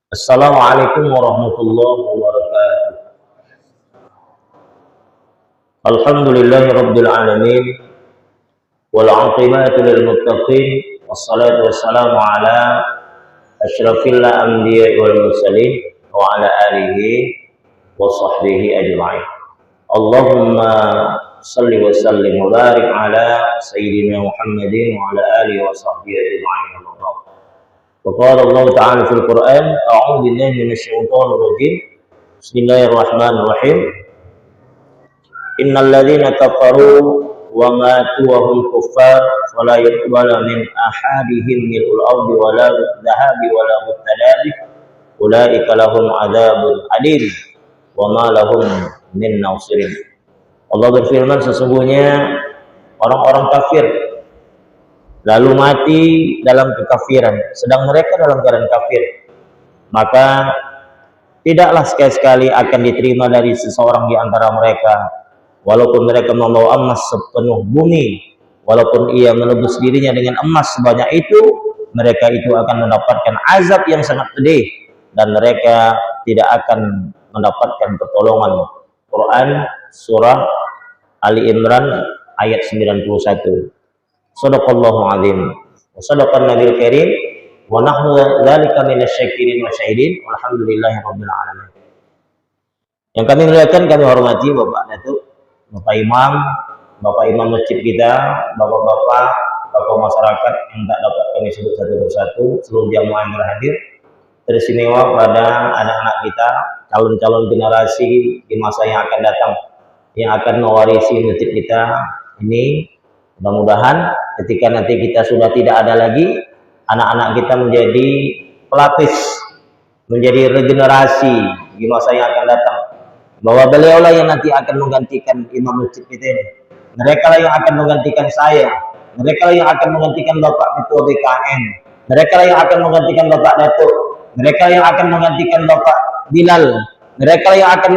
Assalamualaikum warahmatullahi wabarakatuh. Alhamdulillahi rabbil alamin wal 'aqibatu lil muttaqin wassalatu wassalamu ala asyrafil anbiya'i wal mursalin wa ala alihi wa sahbihi ajma'in. Allahumma salli wa sallim wa barik ala sayyidina Muhammadin wa ala alihi wa sahbihi ajma'in. وقال الله تعالى في القرآن أعوذ بالله من الشيطان الرجيم بسم الله الرحمن الرحيم إن الذين كفروا وماتوا وهم كفار فلا يقبل من أحدهم ملء الأرض ولا الذهب ولا التلابي أولئك لهم عذاب أليم وما لهم من ناصرين. Allah berfirman, sesungguhnya orang-orang kafir lalu mati dalam kekafiran, sedang mereka dalam keadaan kafir, maka tidaklah sekali-sekali akan diterima dari seseorang di antara mereka, walaupun mereka membawa emas sepenuh bumi, walaupun ia menebus dirinya dengan emas sebanyak itu, mereka itu akan mendapatkan azab yang sangat pedih dan mereka tidak akan mendapatkan pertolongan. Quran surah Ali Imran ayat 91. Shadaqallahu azim wa sadaqan nabiyul karim wa nahnu dzalika minasyakirin wa syahidin walhamdulillahi rabbil alamin. Yang kami muliakan, kami hormati Bapak Datuk, Bapak Imam masjid kita, Bapak-bapak, tokoh masyarakat yang tak dapat kami sebut satu persatu, seluruh jamaah yang berhadir, teristimewa pada anak-anak kita, calon-calon generasi di masa yang akan datang yang akan mewarisi masjid kita ini. Mudah-mudahan ketika nanti kita sudah tidak ada lagi, anak-anak kita menjadi pelapis, menjadi regenerasi di masa yang akan datang, bahwa beliaulah yang nanti akan menggantikan imam masjid kita ini. Mereka lah yang akan menggantikan saya, mereka lah yang akan menggantikan Bapak Ketua BKN, mereka lah yang akan menggantikan Bapak Datuk, mereka lah yang akan menggantikan Bapak Bilal, mereka lah yang akan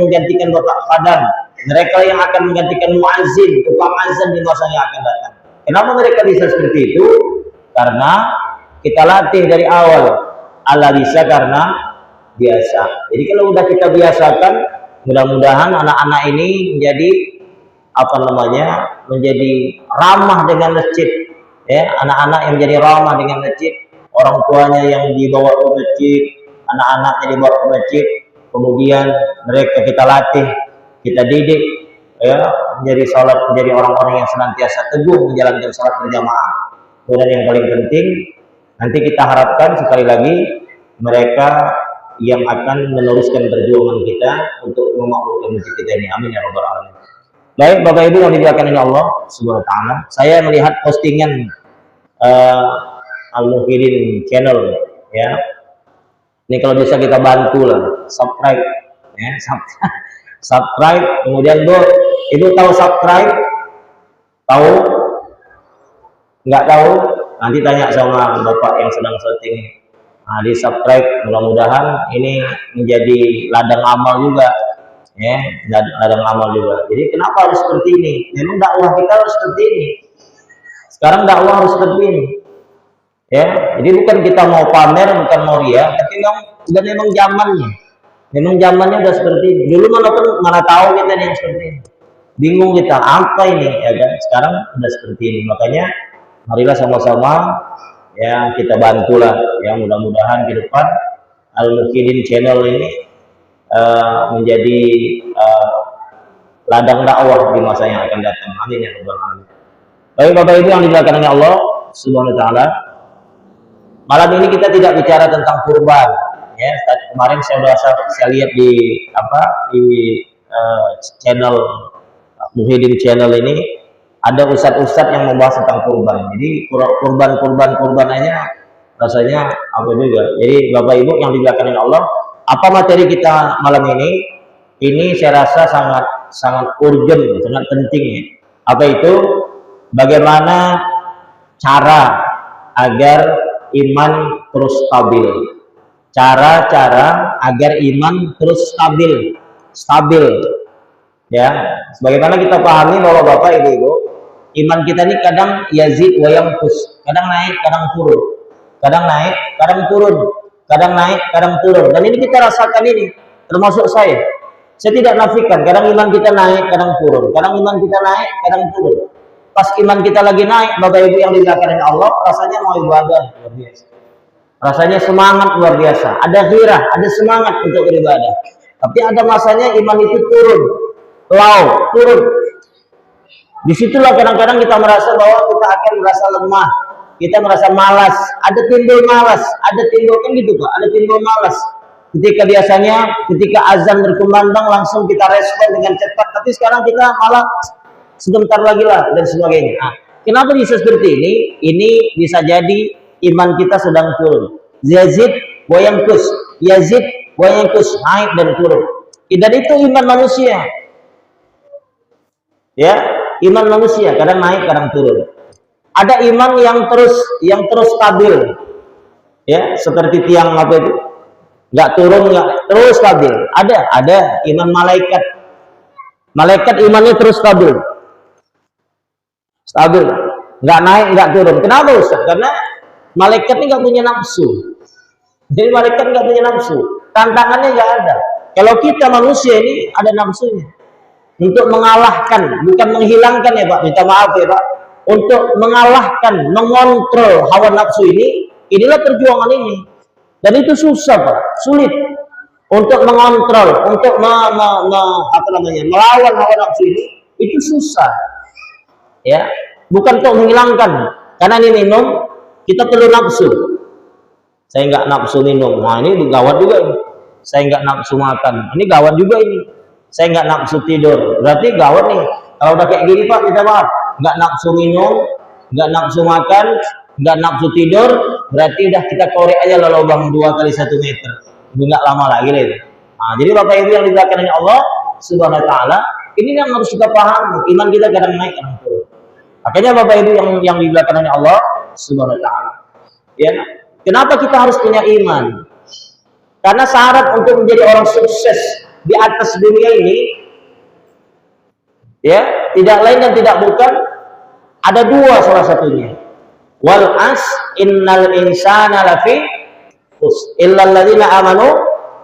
menggantikan Bapak Fadhan, mereka yang akan menggantikan muazzin, tukang azan di masa yang akan datang. Kenapa mereka bisa seperti itu? Karena kita latih dari awal. Allah bisa karena biasa. Jadi kalau udah kita biasakan, mudah-mudahan anak-anak ini menjadi menjadi ramah dengan masjid. Ya, anak-anak yang menjadi ramah dengan masjid, orang tuanya yang dibawa ke masjid, anak-anaknya dibawa ke masjid, kemudian mereka kita latih, kita didik ya menjadi orang-orang yang senantiasa teguh menjalankan salat berjamaah. Kemudian yang paling penting, nanti kita harapkan sekali lagi mereka yang akan meneruskan perjuangan kita untuk memakmurkan masjid kita ini. Amin ya rabbal alamin. Baik Bapak Ibu yang dimuliakan oleh Allah Subhanahu wa taala, saya melihat postingan Al-Muhyiddin channel ya. Ini kalau bisa kita bantu lah, subscribe ya, subscribe. Kemudian Ibu tahu subscribe? Tahu? Nggak tahu? Nanti tanya sama Bapak yang sedang syuting. Nah, di subscribe, mudah-mudahan ini menjadi ladang amal juga ya, ladang amal juga. Jadi kenapa harus seperti ini? Memang dakwah kita harus seperti ini. Sekarang dakwah harus seperti ini ya. Jadi bukan kita mau pamer, bukan mau ria, tapi memang zamannya. Memang zamannya udah seperti ini. Dulu mana tahu kita yang seperti ini. Bingung kita, apa ini ya kan? Sekarang udah seperti ini. Makanya marilah sama-sama ya kita bantulah ya, mudah-mudahan ke depan Al-Muhyiddin channel ini menjadi ladang dakwah di masa yang akan datang. Amin ya rabbal alamin. Baik Bapak Ibu yang dimuliakan oleh Allah Subhanahu wa taala, malam ini kita tidak bicara tentang kurban. Ya, kemarin saya lihat di channel Muhyiddin channel ini ada ustadz-ustadz yang membahas tentang kurban. Jadi kurban aja rasanya apa juga. Jadi Bapak Ibu yang dimuliakan oleh Allah, apa materi kita malam ini? Ini saya rasa sangat urgent, sangat penting ya. Apa itu? Bagaimana cara agar iman terus stabil? Cara-cara agar iman terus stabil ya. Sebagaimana kita pahami bahwa Bapak Ibu, iman kita ini kadang yazid wa yanqus, kadang naik kadang turun, kadang naik kadang turun kadang naik, kadang turun. Dan ini kita rasakan ini, termasuk saya. Saya tidak nafikan, kadang iman kita naik, kadang turun. Kadang iman kita naik, kadang turun. Pas iman kita lagi naik, Bapak Ibu yang dimuliakan Allah, rasanya mau ibadah luar biasa. Rasanya semangat luar biasa. Ada ghirah, ada semangat untuk beribadah. Tapi ada masanya iman itu turun, turun. Disitulah kadang-kadang kita merasa bahwa kita akan merasa lemah, kita merasa malas, ada timbul malas, ada timbul kan gitu Pak, ada timbul malas. Ketika biasanya ketika azan berkumandang langsung kita respon dengan cepat, tapi sekarang kita malah sebentar lagi lah dan sebagainya. Nah, kenapa bisa seperti ini? Ini bisa jadi iman kita sedang turun. Yazid wa yanqus, yazid wa yanqus, naik dan turun. Dan itu iman manusia. Ya, iman manusia kadang naik, kadang turun. Ada iman yang terus stabil. Ya, seperti tiang apa itu? Enggak turun, enggak terus stabil. Ada iman malaikat. Malaikat imannya terus stabil. Stabil. Enggak naik, enggak turun. Kenapa Ustaz? Karena malaikat ini enggak punya nafsu. Jadi malaikat enggak punya nafsu. Tantangannya enggak ada. Kalau kita manusia ini ada nafsunya. Untuk mengalahkan, bukan menghilangkan ya Pak, minta maaf ya Pak, untuk mengalahkan, mengontrol hawa nafsu ini, inilah perjuangan ini. Dan itu susah Pak, sulit untuk mengontrol, untuk melawan hawa nafsu ini, itu susah. Ya, bukan untuk menghilangkan, karena ini minum, kita perlu nafsu. Saya nggak nafsu minum, nah ini gawat juga ini. Saya nggak nafsu makan, ini gawat juga ini. Saya nggak nafsu tidur, berarti gawat nih. Kalau udah kayak gini Pak, minta maaf. Nggak nafsu minum, nggak nafsu makan, nggak nafsu tidur, berarti udah kita korek aja lah lubang 2 kali 1 meter. Nggak lama lagi deh. Nah, jadi Bapak Ibu yang dimuliakan oleh Allah Subhanahu Wa Taala, ini yang harus kita paham. Iman kita kadang naik, kadang turun. Makanya Bapak Ibu yang dimuliakan oleh Allah Subhanahu Wa Taala. Ya, kenapa kita harus punya iman? Karena syarat untuk menjadi orang sukses di atas dunia ini, ya, tidak lain dan tidak bukan ada 2 salah satunya. Wal as innal insana lafi khusr illa alladziina amanu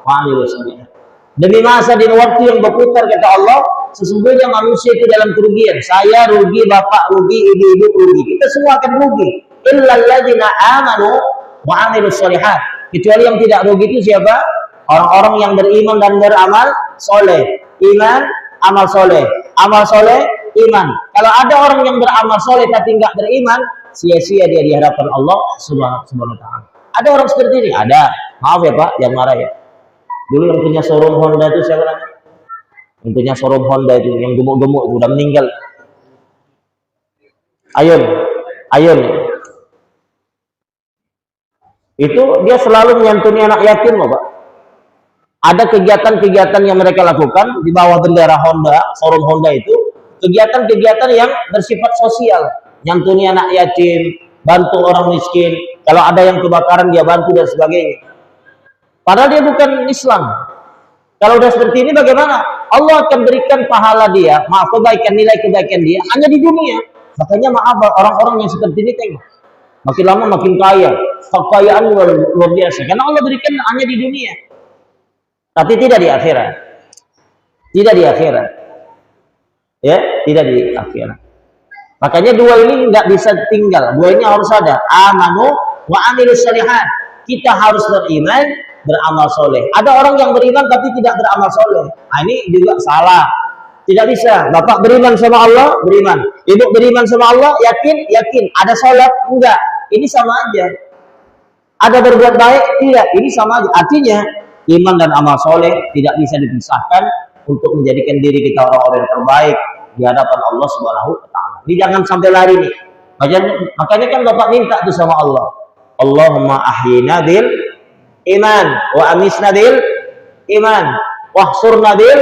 wa 'amilus shalihat. Demi masa dan waktu yang berputar kata Allah, sesungguhnya manusia itu dalam kerugian. Saya rugi, bapak rugi, ibu-ibu rugi. Kita semua akan rugi. Illa alladziina amanu wa 'amilus shalihat. Kecuali yang tidak rugi itu siapa? Orang-orang yang beriman dan beramal soleh. Iman, amal soleh. Amal soleh, iman. Kalau ada orang yang beramal soleh tapi nggak beriman, sia-sia dia di hadapan Allah Subhanahu wa Ta'ala. Ada orang seperti ini? Ada. Maaf ya Pak, jangan marah ya. Dulu yang punya showroom Honda itu siapa namanya? Yang punya showroom Honda itu, yang gemuk-gemuk itu udah meninggal. Ayun. Itu dia selalu menyantuni anak yatim loh Pak. Ada kegiatan-kegiatan yang mereka lakukan di bawah bendera Honda, showroom Honda itu, kegiatan-kegiatan yang bersifat sosial, nyantuni anak yatim, bantu orang miskin, kalau ada yang kebakaran dia bantu dan sebagainya. Padahal dia bukan Islam. Kalau udah seperti ini bagaimana? Allah akan berikan pahala dia, kebaikan, nilai kebaikan dia hanya di dunia. Makanya maaf orang-orang yang seperti ini tengok, makin lama makin kaya, kekayaan luar biasa. Karena Allah berikan hanya di dunia. Tapi tidak di akhirat. Tidak di akhirat. Ya, tidak di akhirat. Makanya 2 ini nggak bisa tinggal. 2 ini harus ada. Amanu wa 'amilus shalihat. Kita harus beriman, beramal soleh. Ada orang yang beriman tapi tidak beramal soleh. Nah, ini juga salah. Tidak bisa. Bapak beriman sama Allah, beriman. Ibu beriman sama Allah, yakin. Ada sholat, enggak. Ini sama aja. Ada berbuat baik, tidak. Ini sama aja. Artinya iman dan amal soleh tidak bisa dipisahkan untuk menjadikan diri kita orang-orang yang terbaik di hadapan Allah Subhanahu wa Ta'ala. Ini jangan sampai lari nih. Makanya kan Bapak minta tuh sama Allah. Allahumma ahyina bil iman wa amisna bil iman wa hsurna bil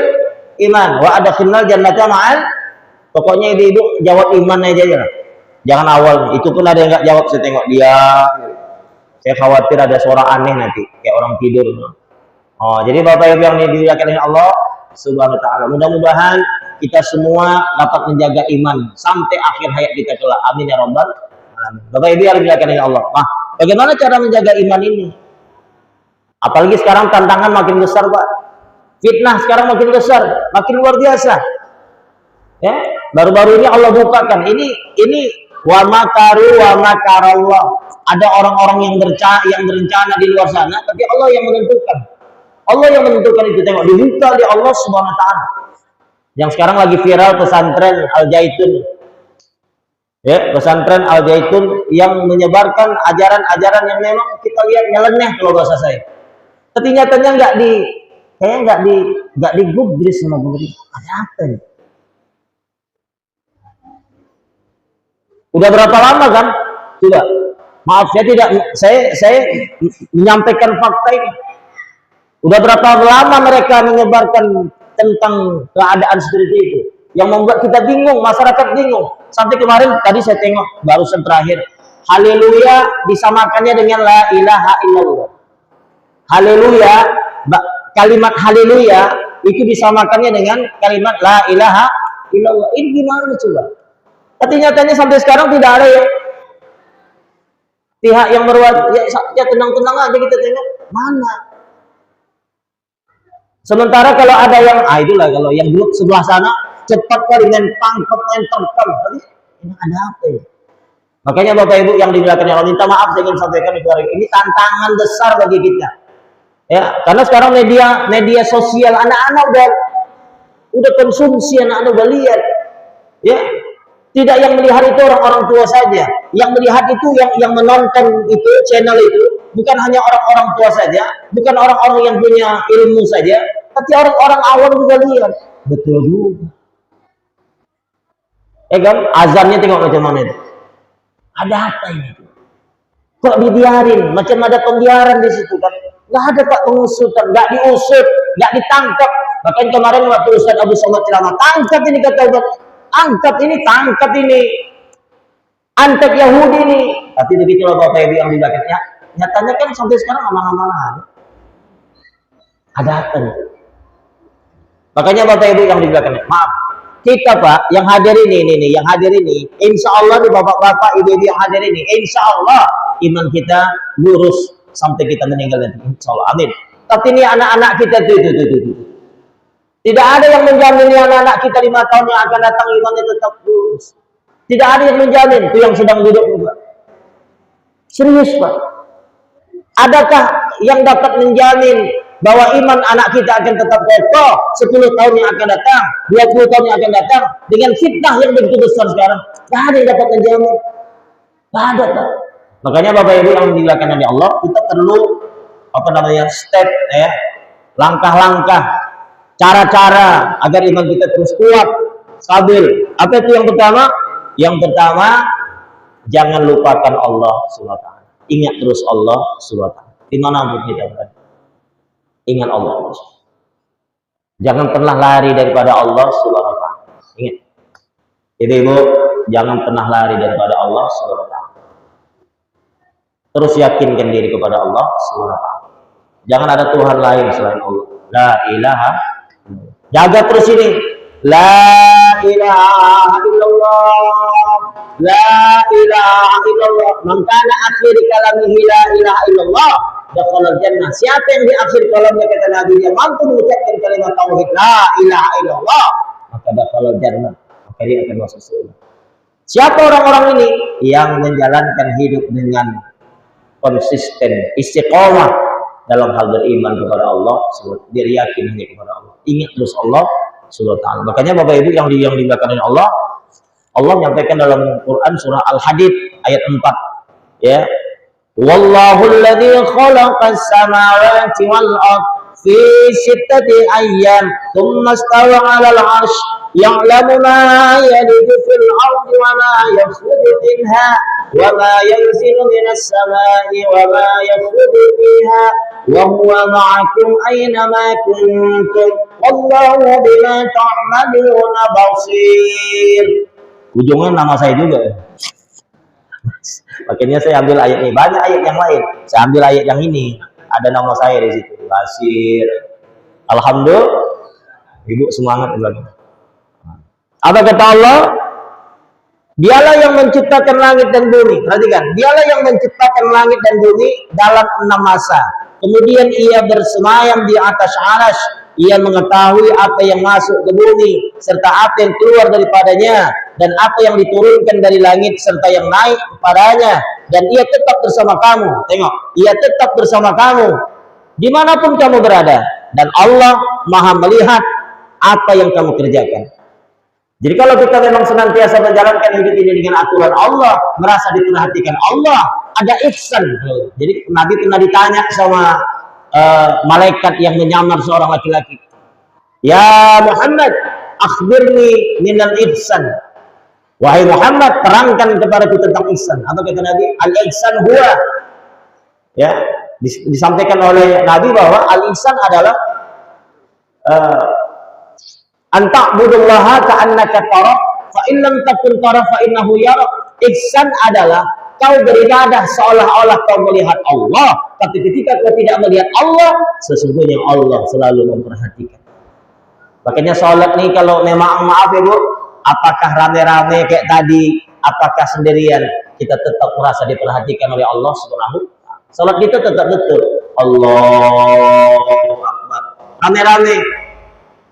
iman wa adkhilnal jannata ma'al. Pokoknya ibu jawab iman aja ya. Jangan awal. Itu pun ada yang enggak jawab, saya tengok dia. Saya khawatir ada suara aneh nanti kayak orang tidur. Oh, jadi Bapak Ibu yang dimuliakan oleh Allah Subhanahu wa Ta'ala, mudah-mudahan kita semua dapat menjaga iman sampai akhir hayat kita kelak. Amin ya rabbal alamin. Bapak Ibu yang dimuliakan oleh Allah. Nah, bagaimana cara menjaga iman ini? Apalagi sekarang tantangan makin besar, Pak. Fitnah sekarang makin besar, makin luar biasa. Ya, baru-baru ini Allah bukakan. Ini wa makaru wa makarallah. Ada orang-orang yang berencana di luar sana, tapi Allah yang menentukan. Allah yang menentukan itu. Tengok, dibuka di Allah Subhanahu wa taala. Yang sekarang lagi viral pesantren Al Zaitun. Ya, pesantren Al Zaitun yang menyebarkan ajaran-ajaran yang memang kita lihat nyeleneh kalau bahasa saya. Tapi nyatanya nggak digubris sama pemerintah. Ada apa nih? Udah berapa lama kan? Coba. Maaf saya menyampaikan fakta ini. Udah berapa lama mereka menyebarkan tentang keadaan seperti itu yang membuat kita bingung, masyarakat bingung. Sampai kemarin tadi saya tengok barusan terakhir, haleluya disamakannya dengan la ilaha illallah. Haleluya, kalimat haleluya itu disamakannya dengan kalimat la ilaha illallah. Ini gimana coba? Tapi nyatanya sampai sekarang tidak ada ya pihak yang ya tenang-tenang aja kita tengok mana. Sementara kalau ada yang itulah kalau yang duduk sebelah sana cepat kali main tangkap main terkam. Tapi ini ada apa ya? Makanya Bapak Ibu yang dimuliakan Allah, minta maaf saya ingin sampaikan ini tantangan besar bagi kita. Ya, karena sekarang media sosial anak-anak udah konsumsi, anak-anak udah lihat. Ya, tidak yang melihat itu orang-orang tua saja, yang melihat itu yang menonton itu channel itu bukan hanya orang-orang tua saja, bukan orang-orang yang punya ilmu saja, tapi orang-orang awam juga lihat. Betul juga. Kan azannya tengok macam mana itu. Ada apa ini? Kok dibiarin? Macam ada pembiaran di situ kan? Nggak ada Pak pengusutan, nggak diusut, nggak ditangkap. Bahkan kemarin waktu Ustaz Abu Somad ceramah, tangkap ini kata Ustaz. Tangkap ini, angkat Yahudi ini. Tapi begitu loh Bapak Ibu yang di belakangnya, nyatanya kan sampai sekarang aman-aman aja. Ada apa nih? Makanya Bapak Ibu yang di belakangnya, maaf, kita Pak yang hadir ini, insya Allah nih Bapak-Bapak, Ibu-Ibu yang hadir ini, insya Allah iman kita lurus sampai kita meninggal nanti, insya Allah, amin. Tapi ini anak-anak kita tuh. Tidak ada yang menjamin anak-anak kita 5 tahun yang akan datang imannya tetap lurus. Tidak ada yang menjamin. Itu yang sedang duduk juga. Serius Pak. Adakah yang dapat menjamin bahwa iman anak kita akan tetap kokoh 10 tahun yang akan datang, 20 tahun yang akan datang dengan fitnah yang begitu besar sekarang? Tidak ada yang dapat menjamin. Tidak ada Pak. Makanya Bapak Ibu yang dimuliakan oleh Allah, kita perlu step ya, langkah-langkah, cara-cara agar iman kita terus kuat, stabil. Apa itu yang pertama? Yang pertama, jangan lupakan Allah Subhanahu wa taala. Ingat terus Allah Subhanahu wa taala. Di mana pun kita berada. Ingat Allah terus. Jangan pernah lari daripada Allah Subhanahu wa taala. Ingat. Ibu, jangan pernah lari daripada Allah Subhanahu wa taala. Terus yakinkan diri kepada Allah Subhanahu wa taala. Jangan ada Tuhan lain selain Allah. La ilaha. Jaga terus ini. La ilaha illallah. La ilaha illallah. Man kana akhir kalamihi la ilaha illallah, dakhala jannah. Siapa yang di akhir kalamnya kata Nabi dia mampu mengucapkan kalimat tauhid la ilaha illallah, maka dakhala jannah. Maka dia akan masuk surga. Siapa orang-orang ini yang menjalankan hidup dengan konsisten, istiqomah dalam hal beriman kepada Allah, dia yakin hanya kepada Allah. Ingat terus Allah Subhanahu wa taala. Makanya Bapak Ibu yang dimuliakan oleh Allah, Allah menyampaikan dalam Quran surah Al-Hadid ayat 4, ya. Wallahu alladzi khalaqas samawati wal ard fi sittati ayyam, tsumma istawa 'alal 'arsy, ya'lamu ma yaliju fil ardi wa ma yakhruju minha wa ma yanzilu minas samai wa ma yakhruju fiha wa huwa ma'akum aina ma kuntum wallahu bima ta'maluna basir. Ujungnya nama saya juga. Makanya saya ambil ayat ini. Banyak ayat yang lain. Saya ambil ayat yang ini. Ada nama saya di situ. Basir. Alhamdulillah. Ibu semangat lagi. Apa kata Allah? Dialah yang menciptakan langit dan bumi. Perhatikan. Dialah yang menciptakan langit dan bumi dalam 6 masa. kemudian ia bersemayam di atas arsy, ia mengetahui apa yang masuk ke bumi serta apa yang keluar daripadanya dan apa yang diturunkan dari langit serta yang naik kepadanya, dan ia tetap bersama kamu. Tengok, ia tetap bersama kamu dimanapun kamu berada, dan Allah maha melihat apa yang kamu kerjakan. Jadi kalau kita memang senantiasa menjalankan hidup ini dengan aturan Allah, merasa diperhatikan Allah, ada ihsan. Jadi Nabi pernah ditanya sama malaikat yang menyamar seorang laki-laki, ya Muhammad, akhbirni minal ihsan. Wahai Muhammad, terangkan kepadaku tentang ihsan. Apa kata Nabi? Al ihsan huwa, ya, disampaikan oleh Nabi bahwa al ihsan adalah anta'budullaha ka'annaka tarah fa in lam takun tarah fa innahu yarak. Ihsan adalah kau beribadah seolah-olah kau melihat Allah, tapi ketika kau tidak melihat Allah, sesungguhnya Allah selalu memperhatikan. Makanya sholat nih kalau memang, maaf ya Bu, apakah rame-rame kayak tadi, apakah sendirian, kita tetap merasa diperhatikan oleh Allah Subhanahu wa ta'ala. Sholat kita tetap betul, Allahu Akbar, rame-rame,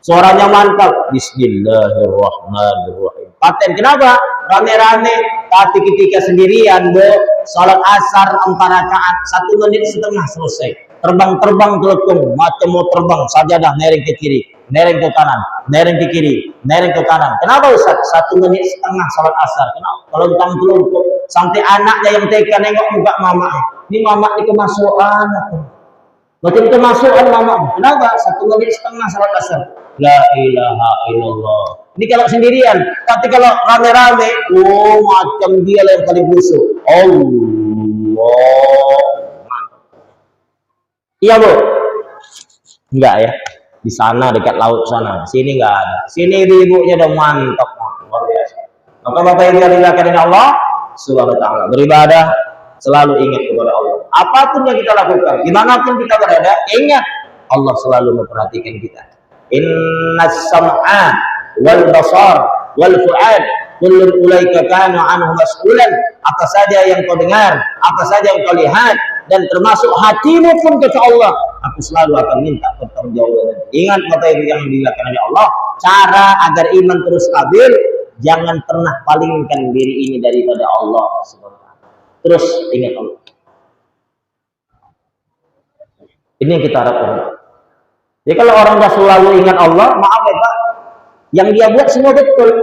suaranya mantap, Bismillahirrahmanirrahim, paten. Kenapa? Rame-rame. Tapi ketika sendirian, Bu, sholat asar 4 rakaat, 1 menit setengah selesai. Terbang-terbang telekung, macam mau terbang, sajadah nereng ke kiri, nereng ke kanan, nereng ke kiri, nereng ke kanan. Kenapa Ustaz? 1 menit setengah sholat asar. Kenapa? Telontang telungkup sampai anaknya yang TK nengok muka mama. Ini mama ini kemasukan. Macam kemasukan mama. Kenapa? 1 menit setengah sholat asar. La ilaha illallah. Ini kalau sendirian, tapi kalau rame-rame, oh macam dia yang paling busuk. Allah. Iya Bu? Enggak ya? Di sana dekat laut sana. Sini enggak ada. Sini ibu-ibunya udah mantap, luar biasa. Maka Bapak Ibu yang dimuliakan Allah Subhanahu wa ta'ala, beribadah selalu ingat kepada Allah. Apapun yang kita lakukan, dimanapun kita berada, ingat Allah selalu memperhatikan kita. Innas sam'a wal basar wal fu'ad kullun ulaika kana anhu mas'ulan. Apa saja yang kau dengar, apa saja yang kau lihat, dan termasuk hatimu pun kata Allah, aku selalu akan minta pertanggungjawaban. Ingat Bapak Ibu yang dimuliakan oleh Allah, cara agar iman terus stabil, jangan pernah palingkan diri ini daripada Allah Subhanahu wa ta'ala. Terus ingat Allah. Ini yang kita harapkan. Jadi kalau orang sudah selalu ingat Allah, maaf ya Pak, yang dia buat semua betul.